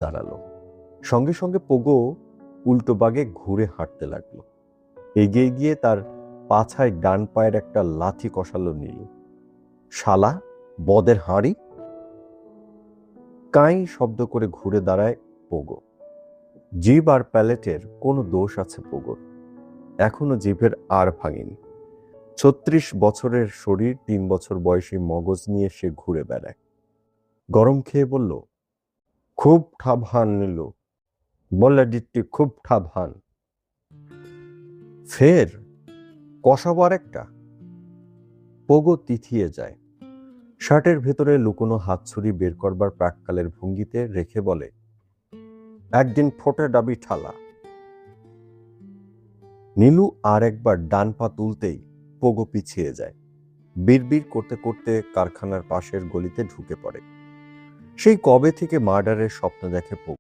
দাঁড়ালো। সঙ্গে সঙ্গে পোগো উল্টো বাগে ঘুরে হাঁটতে লাগলো। এগিয়ে গিয়ে তার পাছায় ডান পায়ের একটা লাথি কষালো নীলু। শালা, বদের হাঁড়ি! কাঁই শব্দ করে ঘুরে দাঁড়ায় পোগো। জিভ আর প্যালেটের কোনো দোষ আছে পোগোর? এখনো জিভের আর ভাঙেনি। ৩৬ বছরের শরীর, ৩ বছর বয়সী মগজ নিয়ে সে ঘুরে বেড়ায়। গরম খেয়ে বলল, খুব ঠাভান নীলু, বললে দিত্তি, খুব ঠাভান। ফের কষাবো আরেকটা? পোগো তিথিয়ে যায়। শার্টের ভেতরে লুকোনো হাতছুরি বের করবার প্রাককালের ভঙ্গিতে রেখে বলে, একদিন ফোটে ডাবি ঠালা। নীলু আর একবার ডান পা তুলতেই পোগো পিছিয়ে যায়। বিড়বিড় করতে করতে কারখানার পাশের গলিতে ঢুকে পড়ে। সেই কবে থেকে মার্ডারের স্বপ্ন দেখে পোগো।